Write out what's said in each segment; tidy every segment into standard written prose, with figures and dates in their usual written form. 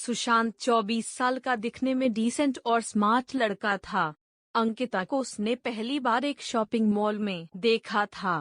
सुशांत 24 साल का दिखने में डिसेंट और स्मार्ट लड़का था। अंकिता को उसने पहली बार एक शॉपिंग मॉल में देखा था।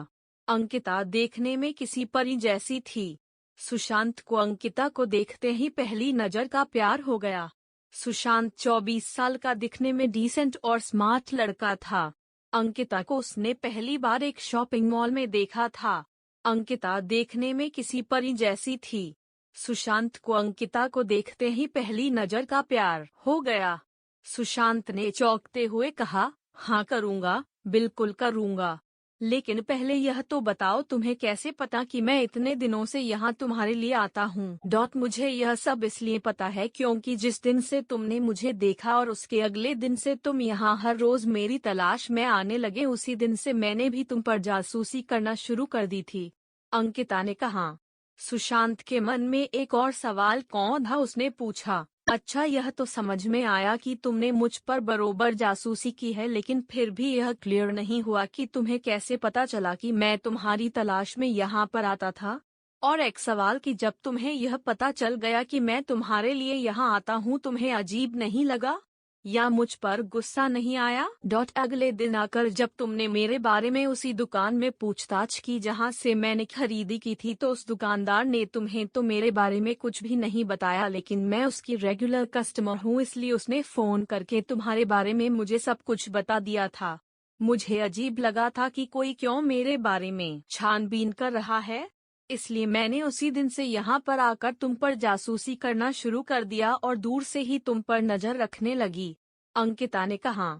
अंकिता देखने में किसी परी जैसी थी। सुशांत को अंकिता को देखते ही पहली नजर का प्यार हो गया। सुशांत 24 साल का दिखने में डिसेंट और स्मार्ट लड़का था। अंकिता को उसने पहली बार एक शॉपिंग मॉल में देखा था। अंकिता देखने में किसी परी जैसी थी। सुशांत को अंकिता को देखते ही पहली नजर का प्यार हो गया। सुशांत ने चौंकते हुए कहा, हाँ करूँगा, बिल्कुल करूँगा। लेकिन पहले यह तो बताओ तुम्हें कैसे पता कि मैं इतने दिनों से यहाँ तुम्हारे लिए आता हूँ। मुझे यह सब इसलिए पता है क्योंकि जिस दिन से तुमने मुझे देखा और उसके अगले दिन से तुम यहाँ हर रोज मेरी तलाश में आने लगे, उसी दिन से मैंने भी तुम पर जासूसी करना शुरू कर दी थी। अंकिता ने कहा। सुशांत के मन में एक और सवाल कौन था, उसने पूछा, अच्छा यह तो समझ में आया कि तुमने मुझ पर बरोबर जासूसी की है, लेकिन फिर भी यह क्लियर नहीं हुआ कि तुम्हें कैसे पता चला कि मैं तुम्हारी तलाश में यहाँ पर आता था। और एक सवाल कि जब तुम्हें यह पता चल गया कि मैं तुम्हारे लिए यहाँ आता हूँ, तुम्हें अजीब नहीं लगा या मुझ पर गुस्सा नहीं आया? अगले दिन आकर जब तुमने मेरे बारे में उसी दुकान में पूछताछ की जहाँ से मैंने खरीदी की थी, तो उस दुकानदार ने तुम्हें तो मेरे बारे में कुछ भी नहीं बताया, लेकिन मैं उसकी रेगुलर कस्टमर हूँ, इसलिए उसने फोन करके तुम्हारे बारे में मुझे सब कुछ बता दिया था। मुझे अजीब लगा था कि कोई क्यों मेरे बारे में छानबीन कर रहा है, इसलिए मैंने उसी दिन से यहाँ पर आकर तुम पर जासूसी करना शुरू कर दिया और दूर से ही तुम पर नजर रखने लगी। अंकिता ने कहा।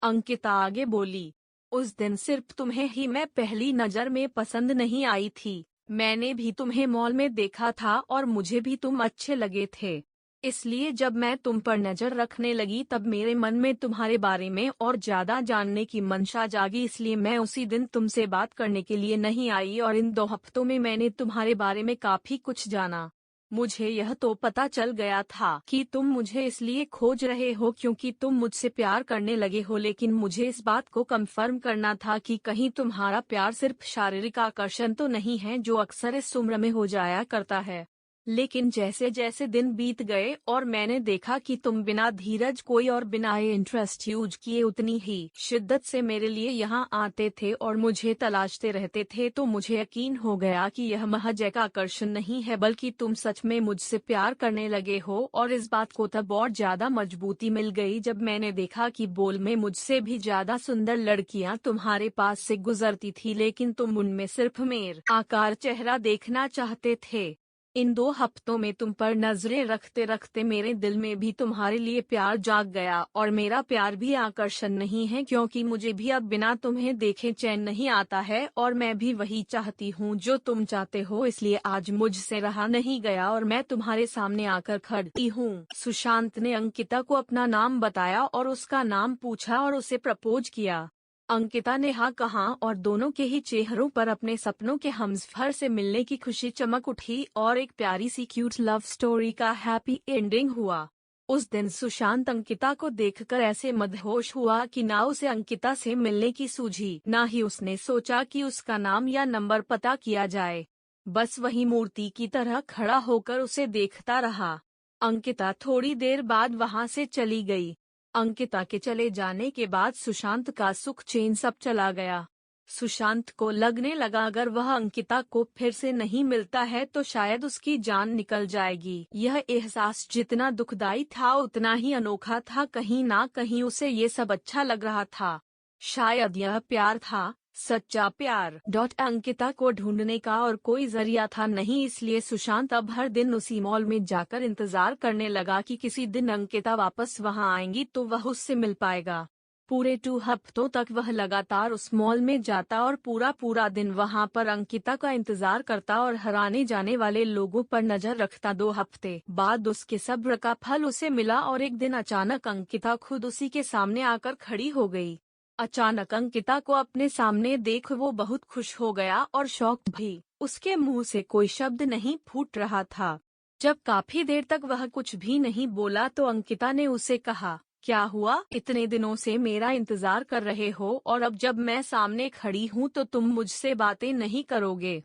अंकिता आगे बोली, उस दिन सिर्फ तुम्हें ही मैं पहली नजर में पसंद नहीं आई थी, मैंने भी तुम्हें मॉल में देखा था और मुझे भी तुम अच्छे लगे थे। इसलिए जब मैं तुम पर नजर रखने लगी तब मेरे मन में तुम्हारे बारे में और ज्यादा जानने की मंशा जागी, इसलिए मैं उसी दिन तुमसे बात करने के लिए नहीं आई और इन 2 हफ्तों में मैंने तुम्हारे बारे में काफी कुछ जाना। मुझे यह तो पता चल गया था कि तुम मुझे इसलिए खोज रहे हो क्योंकि तुम मुझसे प्यार करने लगे हो, लेकिन मुझे इस बात को कंफर्म करना था कि कहीं तुम्हारा प्यार सिर्फ शारीरिक आकर्षण तो नहीं है जो अक्सर इस उम्र में हो जाया करता है। लेकिन जैसे जैसे दिन बीत गए और मैंने देखा कि तुम बिना धीरज कोई और बिना इंटरेस्ट यूज किए उतनी ही शिद्दत से मेरे लिए यहाँ आते थे और मुझे तलाशते रहते थे, तो मुझे यकीन हो गया कि यह महज एक आकर्षण नहीं है बल्कि तुम सच में मुझसे प्यार करने लगे हो। और इस बात को तब और ज्यादा मजबूती मिल गई जब मैंने देखा कि बोल में मुझसे भी ज्यादा सुंदर लड़कियाँ तुम्हारे पास से गुजरती थी, लेकिन तुम उनमें सिर्फ मेरा आकार चेहरा देखना चाहते थे। इन 2 हफ्तों में तुम पर नजरें रखते रखते मेरे दिल में भी तुम्हारे लिए प्यार जाग गया, और मेरा प्यार भी आकर्षण नहीं है क्योंकि मुझे भी अब बिना तुम्हें देखे चैन नहीं आता है और मैं भी वही चाहती हूँ जो तुम चाहते हो, इसलिए आज मुझसे रहा नहीं गया और मैं तुम्हारे सामने आकर खड़ी हूँ। सुशांत ने अंकिता को अपना नाम बताया और उसका नाम पूछा और उसे प्रपोज किया। अंकिता ने हाँ कहा और दोनों के ही चेहरों पर अपने सपनों के हमसफर से मिलने की खुशी चमक उठी और एक प्यारी सी क्यूट लव स्टोरी का हैप्पी एंडिंग हुआ। उस दिन सुशांत अंकिता को देखकर ऐसे मदहोश हुआ कि ना उसे अंकिता से मिलने की सूझी, ना ही उसने सोचा कि उसका नाम या नंबर पता किया जाए। बस वही मूर्ति की तरह खड़ा होकर उसे देखता रहा। अंकिता थोड़ी देर बाद वहां से चली गई। अंकिता के चले जाने के बाद सुशांत का सुख चैन सब चला गया। सुशांत को लगने लगा अगर वह अंकिता को फिर से नहीं मिलता है तो शायद उसकी जान निकल जाएगी। यह एहसास जितना दुखदाई था उतना ही अनोखा था, कहीं ना कहीं उसे ये सब अच्छा लग रहा था। शायद यह प्यार था, सच्चा प्यार। अंकिता को ढूंढने का और कोई जरिया था नहीं, इसलिए सुशांत अब हर दिन उसी मॉल में जाकर इंतजार करने लगा कि किसी दिन अंकिता वापस वहां आएंगी तो वह उससे मिल पाएगा। पूरे 2 हफ्तों तक वह लगातार उस मॉल में जाता और पूरा दिन वहां पर अंकिता का इंतजार करता और हर आने जाने वाले लोगों पर नजर रखता। 2 हफ्ते बाद उसके सब्र का फल उसे मिला और एक दिन अचानक अंकिता खुद उसी के सामने आकर खड़ी हो गई। अचानक अंकिता को अपने सामने देख वो बहुत खुश हो गया और शॉक्ड भी। उसके मुंह से कोई शब्द नहीं फूट रहा था। जब काफी देर तक वह कुछ भी नहीं बोला तो अंकिता ने उसे कहा, क्या हुआ, इतने दिनों से मेरा इंतजार कर रहे हो और अब जब मैं सामने खड़ी हूँ तो तुम मुझसे बातें नहीं करोगे?